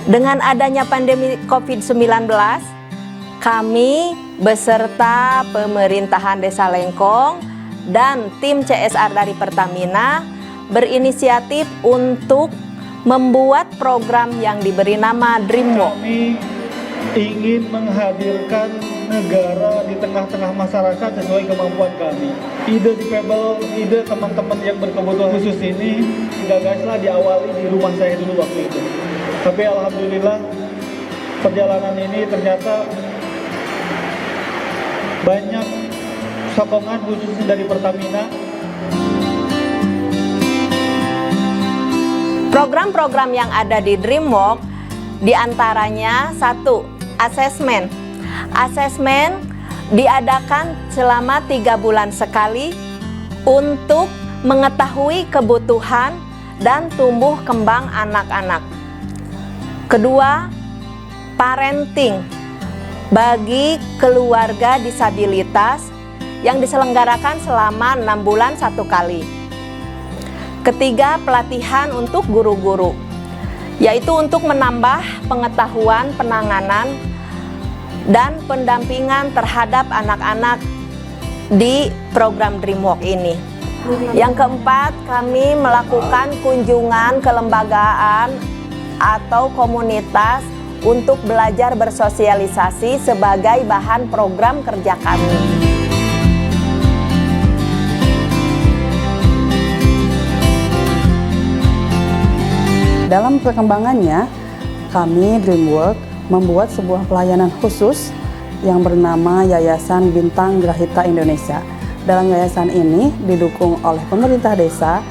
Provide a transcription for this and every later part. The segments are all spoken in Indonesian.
Dengan adanya pandemi COVID-19, kami beserta pemerintahan Desa Lengkong dan tim CSR dari Pertamina berinisiatif untuk membuat program yang diberi nama DreamWalk. Kami ingin menghadirkan negara di tengah-tengah masyarakat sesuai kemampuan kami. Ide difabel, ide teman-teman yang berkebutuhan khusus ini gagaslah diawali di rumah saya dulu waktu itu. Tapi alhamdulillah perjalanan ini ternyata banyak sokongan khususnya dari Pertamina. Program-program yang ada di DreamWalk diantaranya satu, asesmen. Asesmen diadakan selama 3 bulan sekali untuk mengetahui kebutuhan dan tumbuh kembang anak-anak. Kedua, parenting bagi keluarga disabilitas yang diselenggarakan selama 6 bulan 1 kali. Ketiga, pelatihan untuk guru-guru, yaitu untuk menambah pengetahuan penanganan dan pendampingan terhadap anak-anak di program DreamWalk ini. Yang keempat, kami melakukan kunjungan ke lembagaan atau komunitas untuk belajar bersosialisasi sebagai bahan program kerja kami. Dalam perkembangannya, kami DreamWalk membuat sebuah pelayanan khusus yang bernama Yayasan Bintang Grahita Indonesia. Dalam yayasan ini didukung oleh pemerintah desa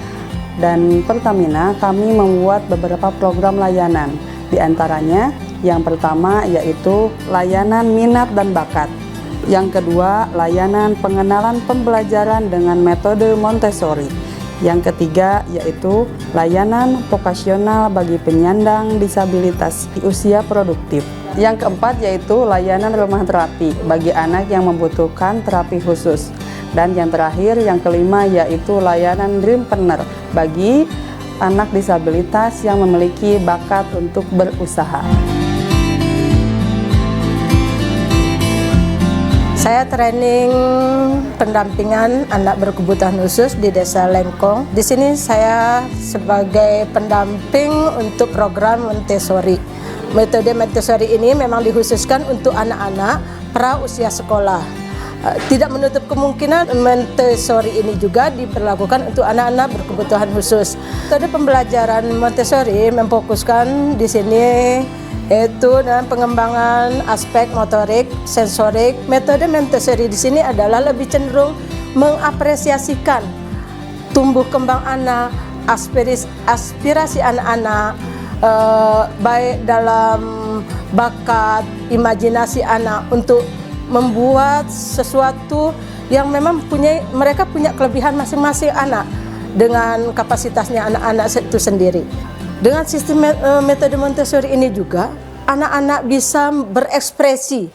dan Pertamina, kami membuat beberapa program layanan. Di antaranya, yang pertama yaitu layanan minat dan bakat. Yang kedua, layanan pengenalan pembelajaran dengan metode Montessori. Yang ketiga yaitu layanan vokasional bagi penyandang disabilitas di usia produktif. Yang keempat yaitu layanan rumah terapi bagi anak yang membutuhkan terapi khusus. Dan yang terakhir, yang kelima yaitu layanan Dreampreneur bagi anak disabilitas yang memiliki bakat untuk berusaha. Saya training pendampingan anak berkebutuhan khusus di Desa Lengkong. Di sini saya sebagai pendamping untuk program Montessori. Metode Montessori ini memang dikhususkan untuk anak-anak pra usia sekolah. Tidak menutup kemungkinan Montessori ini juga diberlakukan untuk anak-anak berkebutuhan khusus. Metode pembelajaran Montessori memfokuskan di sini yaitu dalam pengembangan aspek motorik, sensorik. Metode Montessori di sini adalah lebih cenderung mengapresiasikan tumbuh kembang anak, aspirasi anak-anak, baik dalam bakat, imajinasi anak untuk membuat sesuatu yang memang mereka punya kelebihan masing-masing anak dengan kapasitasnya anak-anak itu sendiri. Dengan sistem metode Montessori ini juga anak-anak bisa berekspresi,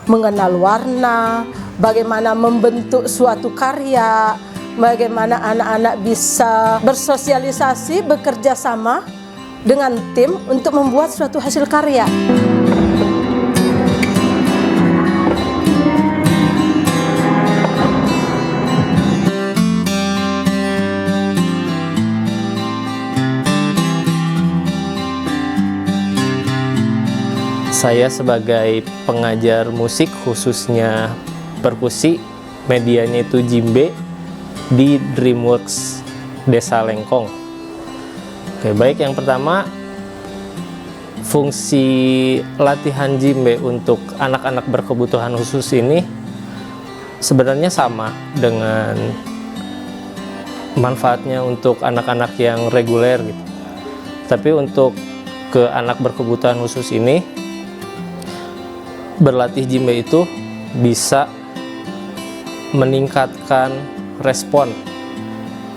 mengenal warna, bagaimana membentuk suatu karya, bagaimana anak-anak bisa bersosialisasi, bekerja sama dengan tim untuk membuat suatu hasil karya. Saya sebagai pengajar musik khususnya perkusi, medianya itu djembe di DreamWorks Desa Lengkong. Oke, baik, yang pertama fungsi latihan djembe untuk anak-anak berkebutuhan khusus ini sebenarnya sama dengan manfaatnya untuk anak-anak yang reguler gitu. Tapi untuk ke anak berkebutuhan khusus ini, berlatih djembe itu bisa meningkatkan respon.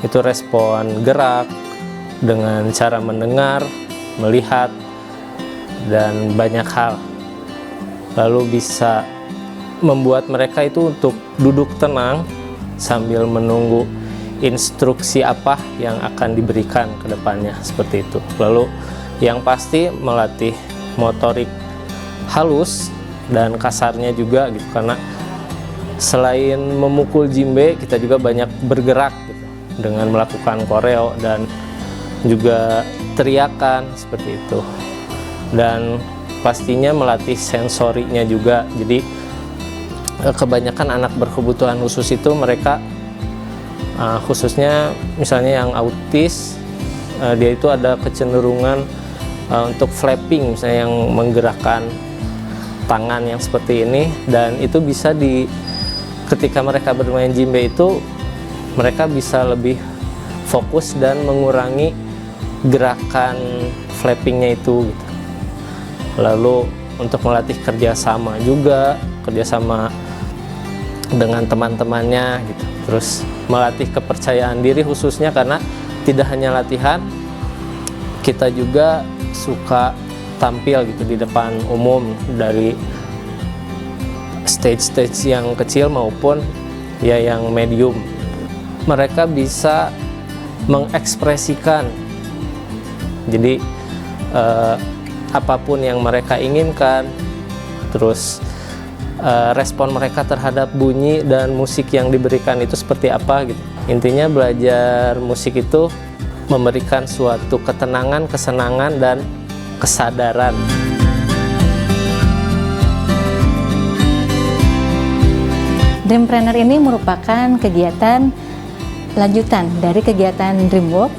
Itu respon gerak dengan cara mendengar, melihat, dan banyak hal. Lalu bisa membuat mereka itu untuk duduk tenang sambil menunggu instruksi apa yang akan diberikan ke depannya, seperti itu. Lalu Yang pasti melatih motorik halus dan kasarnya juga gitu, karena selain memukul jimbe kita juga banyak bergerak gitu, dengan melakukan koreo dan juga teriakan seperti itu. Dan pastinya melatih sensorinya juga. Jadi kebanyakan anak berkebutuhan khusus itu mereka khususnya misalnya yang autis, dia itu ada kecenderungan untuk flapping, misalnya yang menggerakkan tangan yang seperti ini, dan itu bisa ketika mereka bermain jimbe itu mereka bisa lebih fokus dan mengurangi gerakan flappingnya itu gitu. Lalu untuk melatih kerjasama juga, kerjasama dengan teman-temannya gitu. Terus melatih kepercayaan diri khususnya, karena tidak hanya latihan, kita juga suka tampil gitu di depan umum, dari stage-stage yang kecil maupun ya yang medium. Mereka bisa mengekspresikan, jadi apapun yang mereka inginkan, terus respon mereka terhadap bunyi dan musik yang diberikan itu seperti apa gitu. Intinya belajar musik itu memberikan suatu ketenangan, kesenangan, dan kesadaran. Dreampreneur ini merupakan kegiatan lanjutan dari kegiatan Dreamwork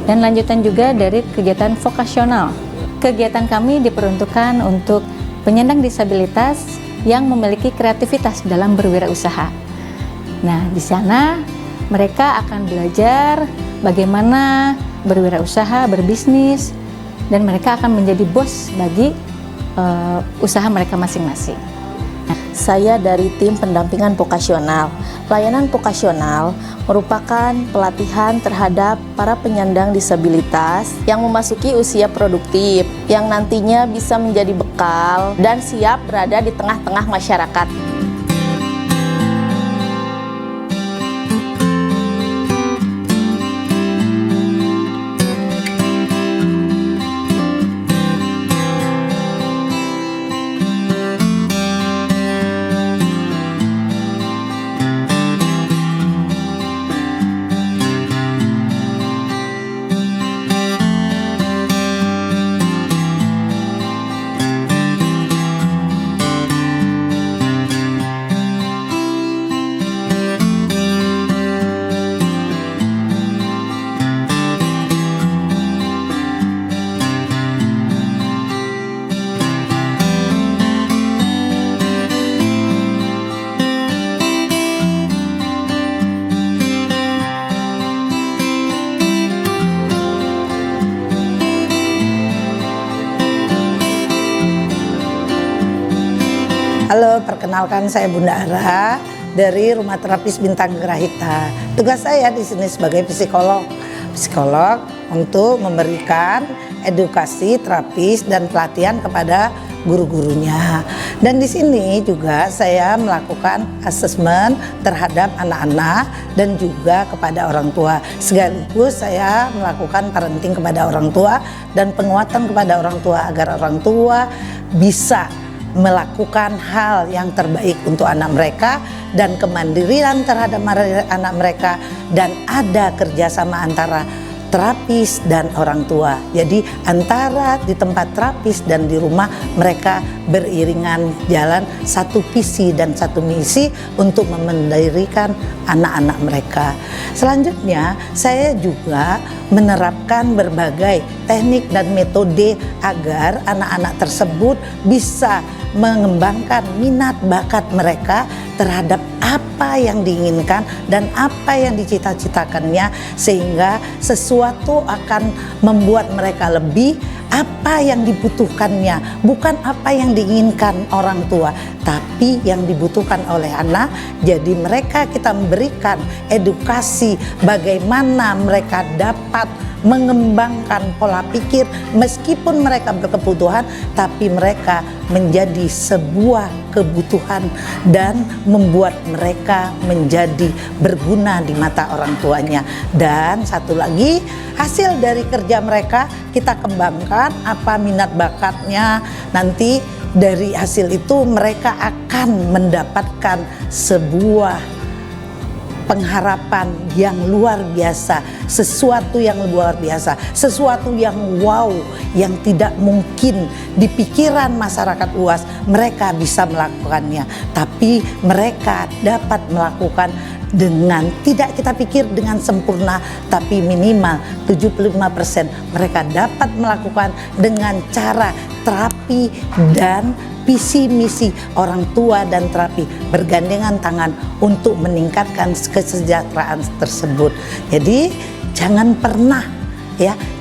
dan lanjutan juga dari kegiatan vokasional. Kegiatan kami diperuntukkan untuk penyandang disabilitas yang memiliki kreativitas dalam berwirausaha. Nah, di sana mereka akan belajar bagaimana berwirausaha, berbisnis, dan mereka akan menjadi bos bagi usaha mereka masing-masing. Saya dari tim pendampingan vokasional. Pelayanan vokasional merupakan pelatihan terhadap para penyandang disabilitas yang memasuki usia produktif, yang nantinya bisa menjadi bekal dan siap berada di tengah-tengah masyarakat. Halo, perkenalkan saya Bunda Ara dari Rumah Terapis Bintang Grahita. Tugas saya di sini sebagai psikolog untuk memberikan edukasi terapis dan pelatihan kepada guru-gurunya. Dan di sini juga saya melakukan asesmen terhadap anak-anak dan juga kepada orang tua. Sekaligus saya melakukan parenting kepada orang tua dan penguatan kepada orang tua agar orang tua bisa melakukan hal yang terbaik untuk anak mereka dan kemandirian terhadap anak mereka, dan ada kerjasama antara terapis dan orang tua. Jadi antara di tempat terapis dan di rumah mereka beriringan jalan, satu visi dan satu misi untuk memandirikan anak-anak mereka. Selanjutnya saya juga menerapkan berbagai teknik dan metode agar anak-anak tersebut bisa mengembangkan minat bakat mereka terhadap apa yang diinginkan dan apa yang dicita-citakannya, sehingga sesuatu akan membuat mereka lebih apa yang dibutuhkannya, bukan apa yang diinginkan orang tua, tapi yang dibutuhkan oleh anak. Jadi mereka kita memberikan edukasi bagaimana mereka dapat mengembangkan pola pikir meskipun mereka berkebutuhan, tapi mereka menjadi sebuah kebutuhan dan membuat mereka menjadi berguna di mata orang tuanya. Dan satu lagi, hasil dari kerja mereka kita kembangkan apa minat bakatnya, nanti dari hasil itu mereka akan mendapatkan sebuah pengharapan yang luar biasa, sesuatu yang luar biasa, sesuatu yang wow, yang tidak mungkin di pikiran masyarakat luas mereka bisa melakukannya, tapi mereka dapat melakukan dengan tidak kita pikir dengan sempurna, tapi minimal 75% mereka dapat melakukan dengan cara terapi dan visi misi orang tua dan terapi bergandengan tangan untuk meningkatkan kesejahteraan tersebut. Jadi jangan pernah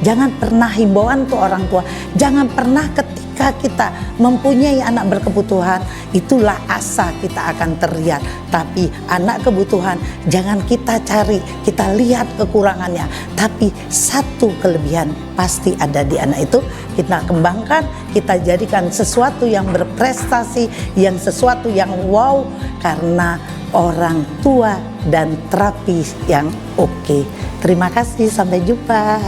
jangan pernah himbauan untuk orang tua, jangan pernah ketika kita mempunyai anak berkebutuhan itulah asa kita akan terlihat, tapi anak kebutuhan jangan kita cari, kita lihat kekurangannya, tapi satu kelebihan pasti ada di anak itu, kita kembangkan, kita jadikan sesuatu yang berprestasi, yang sesuatu yang wow, karena orang tua dan terapi yang oke. Terima kasih, sampai jumpa.